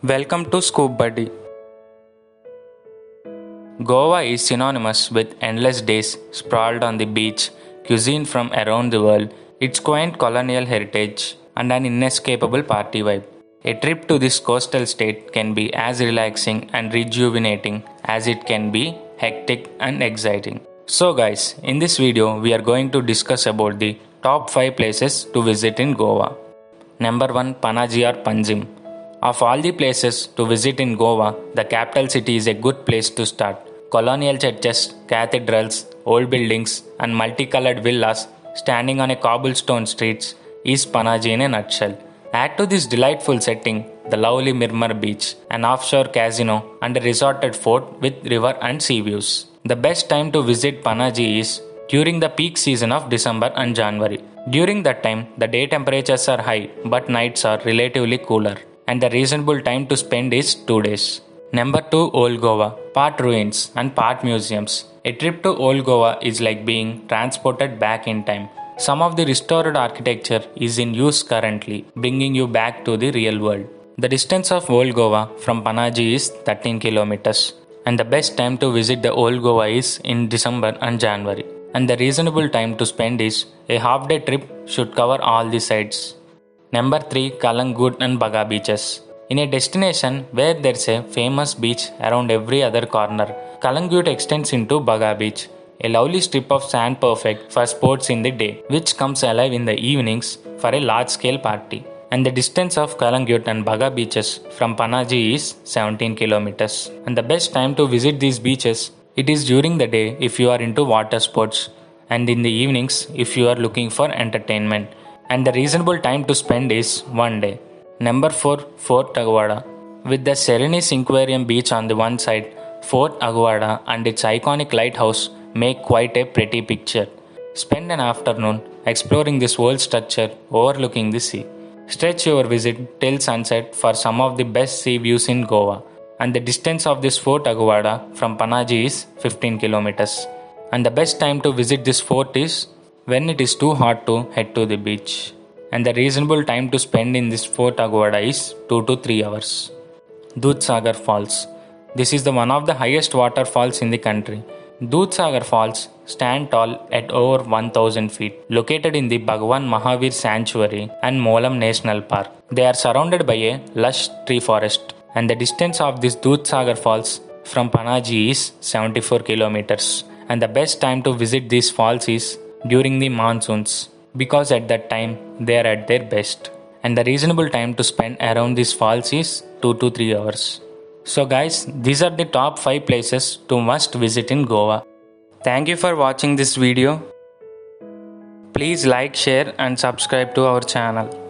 Welcome to Scoop Buddy. Goa is synonymous with endless days sprawled on the beach, cuisine from around the world, its quaint colonial heritage, and an inescapable party vibe. A trip to this coastal state can be as relaxing and rejuvenating as it can be hectic and exciting. So guys, in this video we are going to discuss about the top 5 places to visit in Goa. Number 1, Panaji or Panjim. Of all the places to visit in Goa, the capital city is a good place to start. Colonial churches, cathedrals, old buildings, and multicolored villas standing on a cobblestone streets is Panaji in a nutshell. Add to this delightful setting the lovely Mirmar beach, an offshore casino, and a resorted fort with river and sea views. The best time to visit Panaji is during the peak season of December and January. During that time, the day temperatures are high but nights are relatively cooler, and the reasonable time to spend is 2 days. Number 2, Old Goa, part ruins and part museums. A trip to Old Goa is like being transported back in time. Some of the restored architecture is in use currently, bringing you back to the real world. The distance of Old Goa from Panaji is 13 kilometers, and the best time to visit the Old Goa is in December and January. And the reasonable time to spend is a half day trip should cover all the sites. Number 3, Kalangut and Baga beaches. In a destination where there's a famous beach around every other corner, Kalangut extends into Baga beach, a lovely strip of sand perfect for sports in the day, which comes alive in the evenings for a large scale party. And the distance of Kalangut and Baga beaches from Panaji is 17 kilometers. And the best time to visit these beaches, it is during the day if you are into water sports, and in the evenings if you are looking for entertainment. And the reasonable time to spend is 1 day. Number 4, Fort Aguada. With the Serenis Aquarium Beach on the one side, Fort Aguada and its iconic lighthouse make quite a pretty picture. Spend an afternoon exploring this old structure overlooking the sea. Stretch your visit till sunset for some of the best sea views in Goa. And the distance of this Fort Aguada from Panaji is 15 kilometers. And the best time to visit this fort is when it is too hot to head to the beach. And the reasonable time to spend in this Fort Aguada is 2 to 3 hours. Dudhsagar Falls. This is the one of the highest waterfalls in the country. Dudhsagar Falls stand tall at over 1000 feet, located in the Bhagwan Mahavir Sanctuary and Molam National Park. They are surrounded by a lush tree forest, and the distance of this Dudhsagar Falls from Panaji is 74 kilometers. And the best time to visit these falls is during the monsoons, because at that time they are at their best. And the reasonable time to spend around these falls is 2 to 3 hours. So guys, these are the top 5 places to must visit in Goa. Thank you for watching this video. Please like, share and subscribe to our channel.